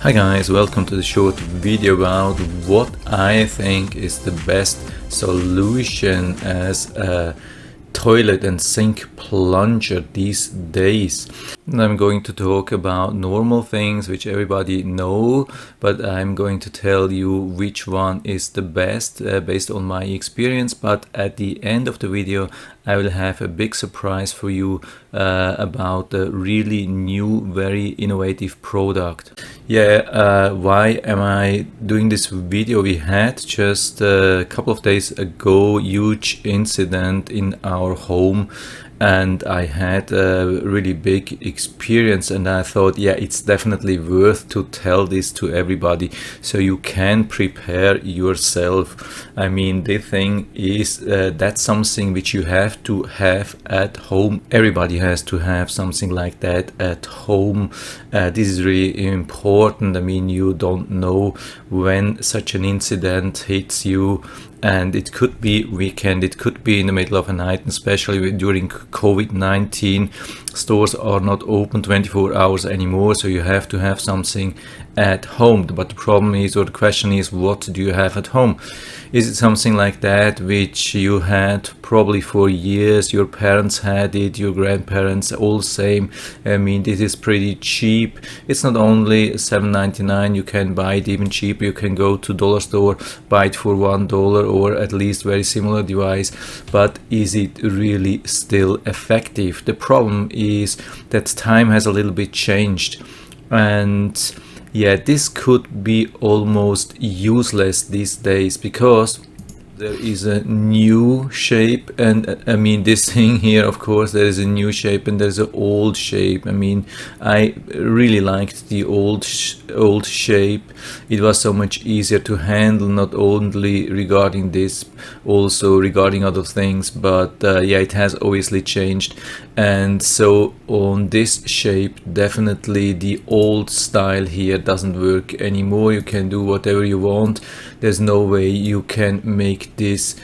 Hi guys, welcome to the short video about what I think is the best solution as a toilet and sink plunger these days. And I'm going to talk about normal things which everybody know, but I'm going to tell you which one is the best based on my experience. But at the end of the video I will have a big surprise for you about a really new, very innovative product. Why am I doing this video? We had just a couple of days ago huge incident in our home, and I had a really big experience, and I thought, yeah, it's definitely worth to tell this to everybody so you can prepare yourself. I mean, the thing is that's something which you have to have at home. Everybody has to have something like that at home. This is really important. I mean, you don't know when such an incident hits you, and it could be weekend, it could be in the middle of a night, and especially during COVID-19 stores are not open 24 hours anymore, so you have to have something at home. But the problem is, or the question is, what do you have at home? Is it something like that which you had probably for years, your parents had it, your grandparents, all same? I mean, this is pretty cheap. It's not only $7.99, you can buy it even cheaper. You can go to dollar store, buy it for $1 or at least very similar device. But is it really still effective? The problem is that time has a little bit changed, and yeah, this could be almost useless these days because there is a new shape. And I mean, this thing here, of course, there is a new shape and there's an old shape. I mean, I really liked the old shape. It was so much easier to handle, not only regarding this, also regarding other things. But yeah, it has obviously changed, and so on this shape, definitely the old style here doesn't work anymore. You can do whatever you want. There's no way you can make this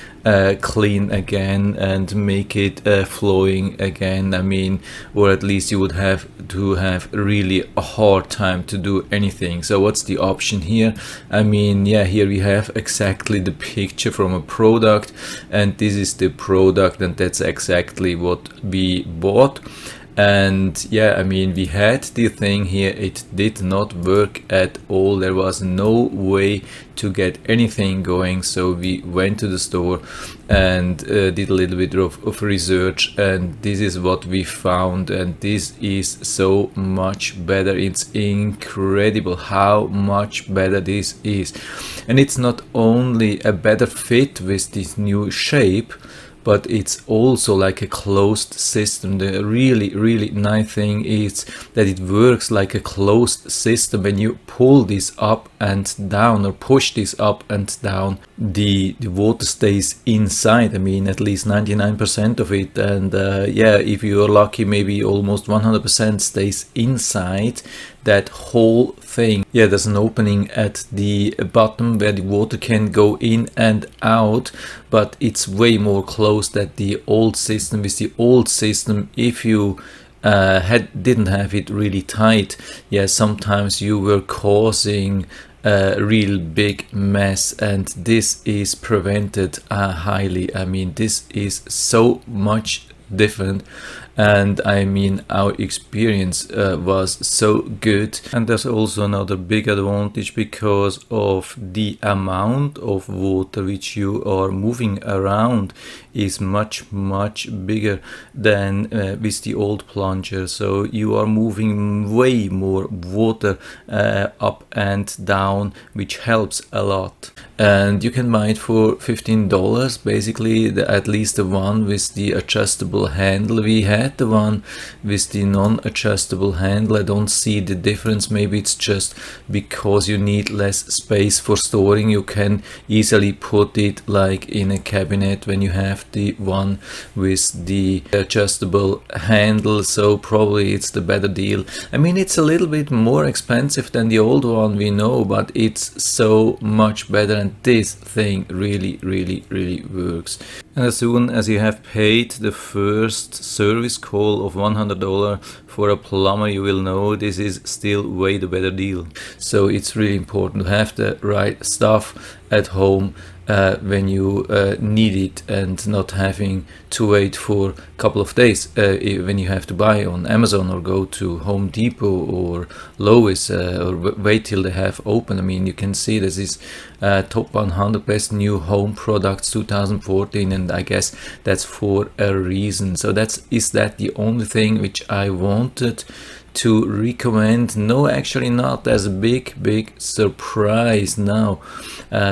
clean again and make it flowing again. I mean, or at least you would have to have really a hard time to do anything. So what's the option here? I mean, yeah, here we have exactly the picture from a product, and this is the product, and that's exactly what we bought. And yeah, I mean, we had the thing here, it did not work at all. There was no way to get anything going, so we went to the store and did a little bit of research, and this is what we found, and this is so much better. It's incredible how much better this is. And it's not only a better fit with this new shape, but it's also like a closed system. The really nice thing is that it works like a closed system. When you pull this up and down or push this up and down, the water stays inside. I mean, at least 99% of it, and yeah, if you are lucky, maybe almost 100% stays inside that whole thing. Yeah, there's an opening at the bottom where the water can go in and out, but it's way more closed than the old system. With the old system, if you didn't have it really tight, yeah, sometimes you were causing a real big mess, and this is prevented highly. I mean, this is so much different, and I mean, our experience was so good. And there's also another big advantage because of the amount of water which you are moving around is much bigger than with the old plunger. So you are moving way more water up and down, which helps a lot. And you can buy it for $15, basically, at least the one with the adjustable handle. We had the one with the non-adjustable handle. I don't see the difference. Maybe it's just because you need less space for storing. You can easily put it like in a cabinet when you have the one with the adjustable handle, so probably it's the better deal. I mean, it's a little bit more expensive than the old one, we know, but it's so much better, and this thing really works. And as soon as you have paid the first service service call of $100 for a plumber, you will know this is still way the better deal. So it's really important to have the right stuff at home when you need it, and not having to wait for a couple of days when you have to buy on Amazon or go to Home Depot or Lowe's or wait till they have open. I mean, you can see this is top 100 best new home products 2014, and I guess that's for a reason. So is that the only thing which I wanted to recommend? No, actually not. There's a big surprise now,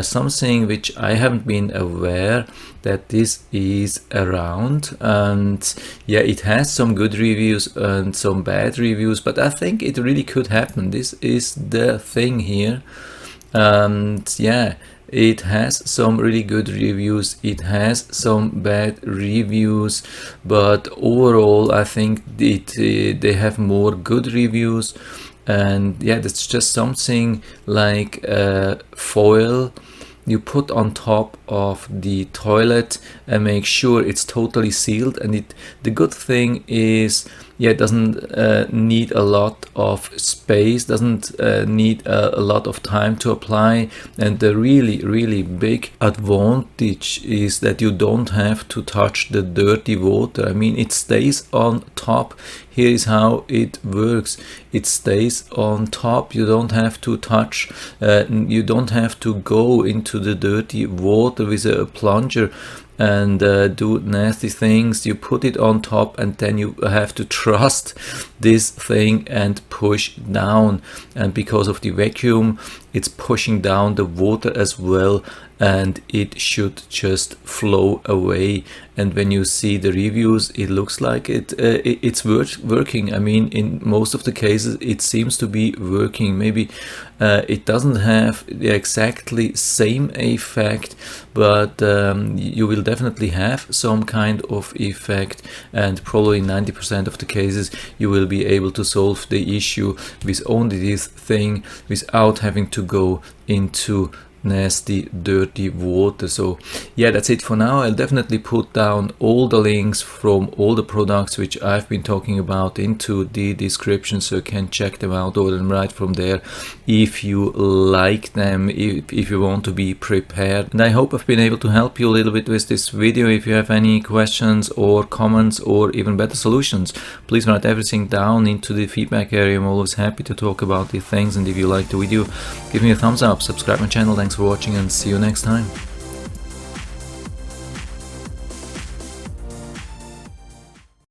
something which I haven't been aware that this is around, and yeah, it has some good reviews and some bad reviews, but I think it really could happen. This is the thing here, and yeah, it has some really good reviews, it has some bad reviews, but overall I think they have more good reviews. And yeah, that's just something like foil you put on top of the toilet and make sure it's totally sealed. And the good thing is, yeah, it doesn't need a lot of space, doesn't need a lot of time to apply. And the really big advantage is that you don't have to touch the dirty water. I mean, it stays on top. Here is how it works. It stays on top. You don't have to touch, you don't have to go into the dirty water with a plunger and do nasty things. You put it on top, and then you have to trust this thing and push down, and because of the vacuum it's pushing down the water as well, and it should just flow away. And when you see the reviews, it looks like it's working. I mean, in most of the cases it seems to be working. Maybe it doesn't have the exactly same effect, but you will definitely have some kind of effect, and probably in 90% of the cases you will be able to solve the issue with only this thing without having to go into nasty dirty water. So yeah, that's it for now. I'll definitely put down all the links from all the products which I've been talking about into the description, so you can check them out, order them right from there if you like them, if you want to be prepared. And I hope I've been able to help you a little bit with this video. If you have any questions or comments or even better solutions, please write everything down into the feedback area. I'm always happy to talk about these things. And if you like the video, give me a thumbs up, subscribe my channel. Thanks for watching, and see you next time.